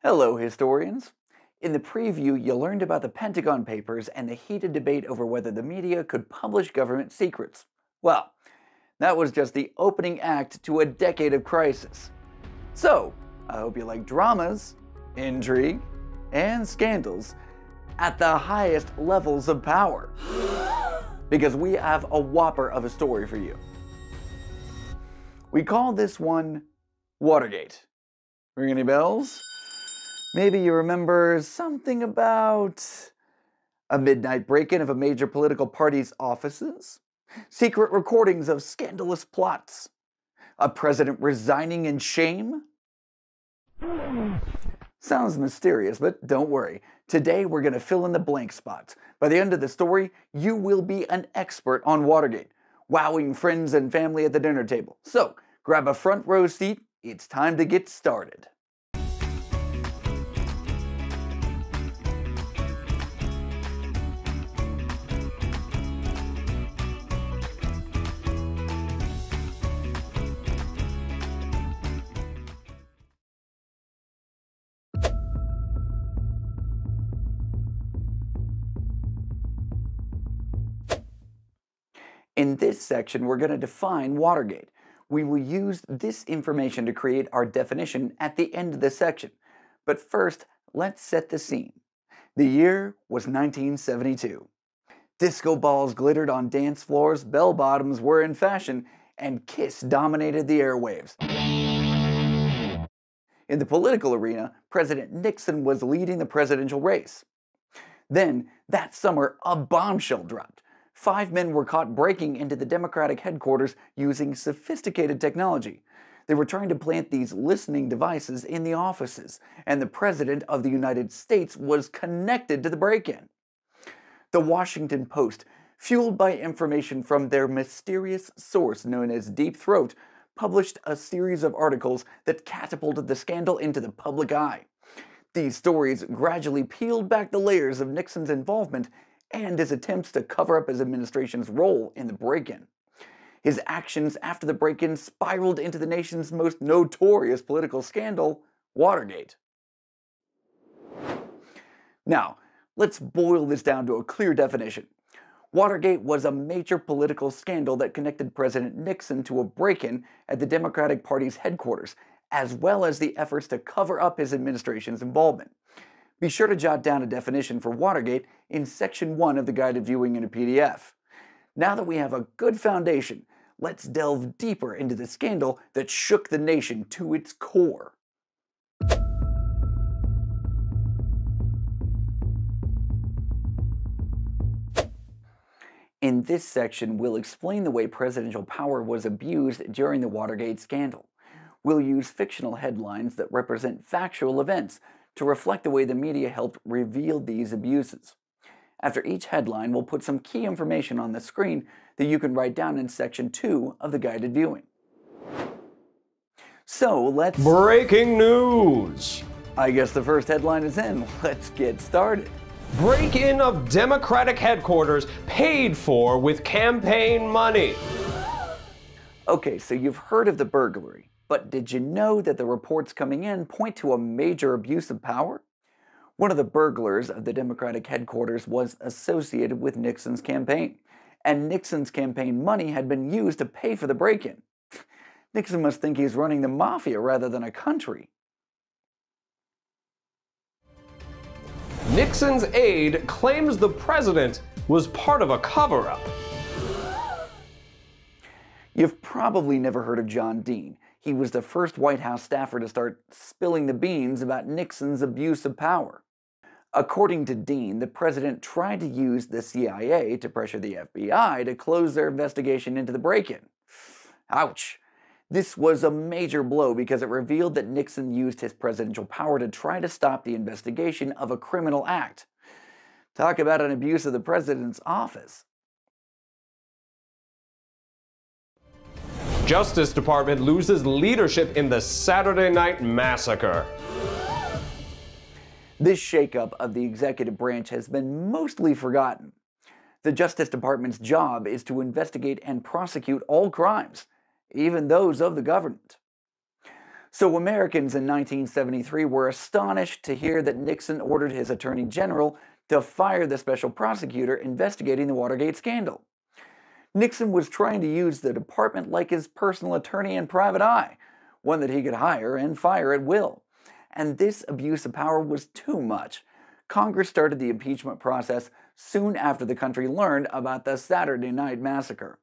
Hello, historians. In the preview, you learned about the Pentagon Papers and the heated debate over whether the media could publish government secrets. Well, that was just the opening act to a decade of crisis. So, I hope you like dramas, intrigue, and scandals at the highest levels of power. Because we have a whopper of a story for you. We call this one Watergate. Ring any bells? Maybe you remember something about a midnight break-in of a major political party's offices, secret recordings of scandalous plots, a president resigning in shame? Sounds mysterious, but don't worry. Today we're going to fill in the blank spots. By the end of the story, you will be an expert on Watergate, wowing friends and family at the dinner table. So, grab a front row seat. It's time to get started. In this section, we're going to define Watergate. We will use this information to create our definition at the end of the section. But first, let's set the scene. The year was 1972. Disco balls glittered on dance floors, bell-bottoms were in fashion, and Kiss dominated the airwaves. In the political arena, President Nixon was leading the presidential race. Then, that summer, a bombshell dropped. 5 men were caught breaking into the Democratic headquarters using sophisticated technology. They were trying to plant these listening devices in the offices, and the President of the United States was connected to the break-in. The Washington Post, fueled by information from their mysterious source known as Deep Throat, published a series of articles that catapulted the scandal into the public eye. These stories gradually peeled back the layers of Nixon's involvement and his attempts to cover up his administration's role in the break-in. His actions after the break-in spiraled into the nation's most notorious political scandal, Watergate. Now, let's boil this down to a clear definition. Watergate was a major political scandal that connected President Nixon to a break-in at the Democratic Party's headquarters, as well as the efforts to cover up his administration's involvement. Be sure to jot down a definition for Watergate in Section 1 of the guided viewing in a PDF. Now that we have a good foundation, let's delve deeper into the scandal that shook the nation to its core. In this section, we'll explain the way presidential power was abused during the Watergate scandal. We'll use fictional headlines that represent factual events to reflect the way the media helped reveal these abuses. After each headline, we'll put some key information on the screen that you can write down in Section 2 of the guided viewing. So let's... Breaking news! I guess the first headline is in. Let's get started. Break-in of Democratic headquarters paid for with campaign money. Okay, so you've heard of the burglary. But did you know that the reports coming in point to a major abuse of power? One of the burglars of the Democratic headquarters was associated with Nixon's campaign, and Nixon's campaign money had been used to pay for the break-in. Nixon must think he's running the mafia rather than a country. Nixon's aide claims the president was part of a cover-up. You've probably never heard of John Dean. He was the first White House staffer to start spilling the beans about Nixon's abuse of power. According to Dean, the president tried to use the CIA to pressure the FBI to close their investigation into the break-in. Ouch! This was a major blow because it revealed that Nixon used his presidential power to try to stop the investigation of a criminal act. Talk about an abuse of the president's office. Justice Department loses leadership in the Saturday Night Massacre. This shakeup of the executive branch has been mostly forgotten. The Justice Department's job is to investigate and prosecute all crimes, even those of the government. So Americans in 1973 were astonished to hear that Nixon ordered his Attorney General to fire the special prosecutor investigating the Watergate scandal. Nixon was trying to use the department like his personal attorney and private eye, one that he could hire and fire at will. And this abuse of power was too much. Congress started the impeachment process soon after the country learned about the Saturday Night Massacre.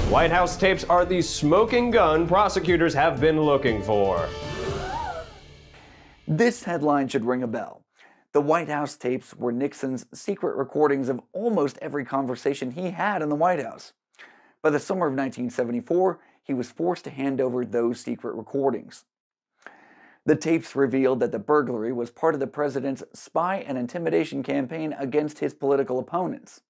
White House tapes are the smoking gun prosecutors have been looking for. This headline should ring a bell. The White House tapes were Nixon's secret recordings of almost every conversation he had in the White House. By the summer of 1974, he was forced to hand over those secret recordings. The tapes revealed that the burglary was part of the president's spy and intimidation campaign against his political opponents.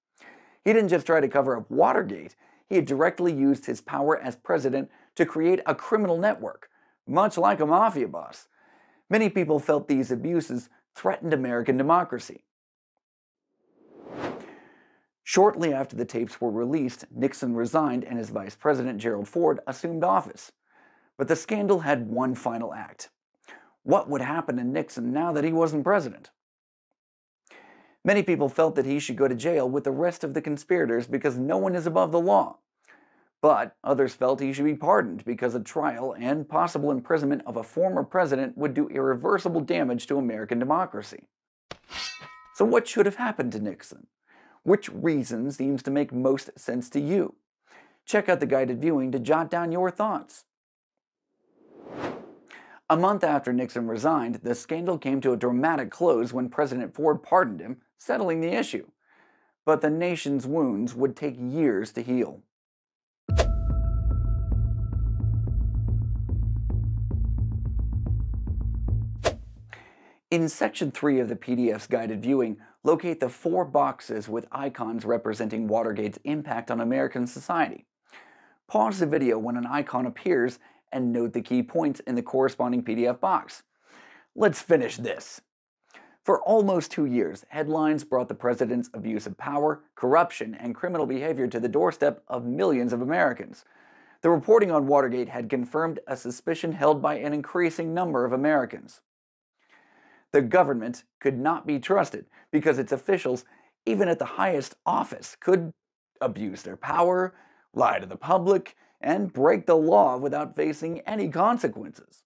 He didn't just try to cover up Watergate, he had directly used his power as president to create a criminal network, much like a mafia boss. Many people felt these abuses threatened American democracy. Shortly after the tapes were released, Nixon resigned and his vice president, Gerald Ford, assumed office. But the scandal had one final act. What would happen to Nixon now that he wasn't president? Many people felt that he should go to jail with the rest of the conspirators because no one is above the law. But others felt he should be pardoned because a trial and possible imprisonment of a former president would do irreversible damage to American democracy. So what should have happened to Nixon? Which reason seems to make most sense to you? Check out the guided viewing to jot down your thoughts. A month after Nixon resigned, the scandal came to a dramatic close when President Ford pardoned him, settling the issue. But the nation's wounds would take years to heal. In Section 3 of the PDF's guided viewing, locate the 4 boxes with icons representing Watergate's impact on American society. Pause the video when an icon appears and note the key points in the corresponding PDF box. Let's finish this. For almost 2 years, headlines brought the president's abuse of power, corruption, and criminal behavior to the doorstep of millions of Americans. The reporting on Watergate had confirmed a suspicion held by an increasing number of Americans. The government could not be trusted because its officials, even at the highest office, could abuse their power, lie to the public, and break the law without facing any consequences.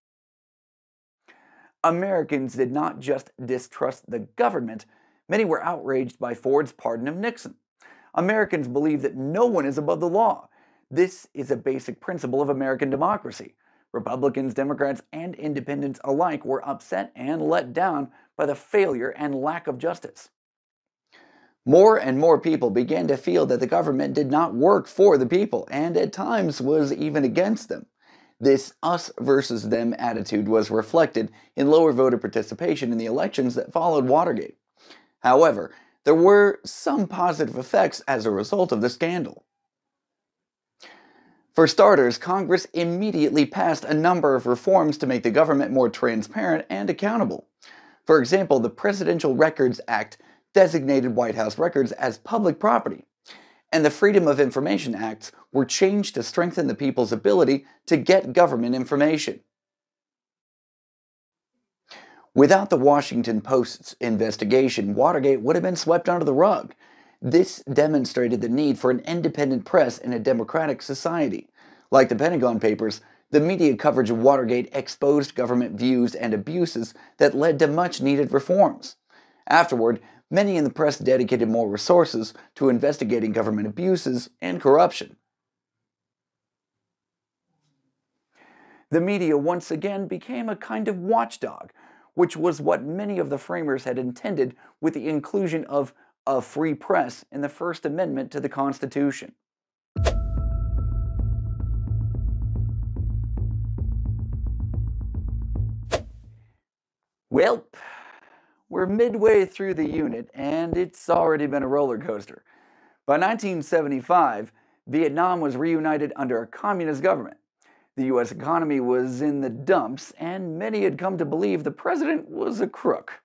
Americans did not just distrust the government, many were outraged by Ford's pardon of Nixon. Americans believe that no one is above the law. This is a basic principle of American democracy. Republicans, Democrats, and independents alike were upset and let down by the failure and lack of justice. More and more people began to feel that the government did not work for the people, and at times was even against them. This us versus them attitude was reflected in lower voter participation in the elections that followed Watergate. However, there were some positive effects as a result of the scandal. For starters, Congress immediately passed a number of reforms to make the government more transparent and accountable. For example, the Presidential Records Act designated White House records as public property, and the Freedom of Information Acts were changed to strengthen the people's ability to get government information. Without the Washington Post's investigation, Watergate would have been swept under the rug. This demonstrated the need for an independent press in a democratic society. Like the Pentagon Papers, the media coverage of Watergate exposed government views and abuses that led to much-needed reforms. Afterward, many in the press dedicated more resources to investigating government abuses and corruption. The media once again became a kind of watchdog, which was what many of the framers had intended with the inclusion of a free press in the First Amendment to the Constitution. Well, we're midway through the unit, and it's already been a roller coaster. By 1975, Vietnam was reunited under a communist government. The U.S. economy was in the dumps, and many had come to believe the president was a crook.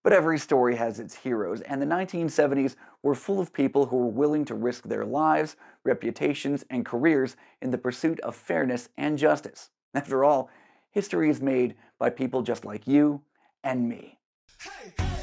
But every story has its heroes, and the 1970s were full of people who were willing to risk their lives, reputations, and careers in the pursuit of fairness and justice. After all, history is made by people just like you and me. Hey.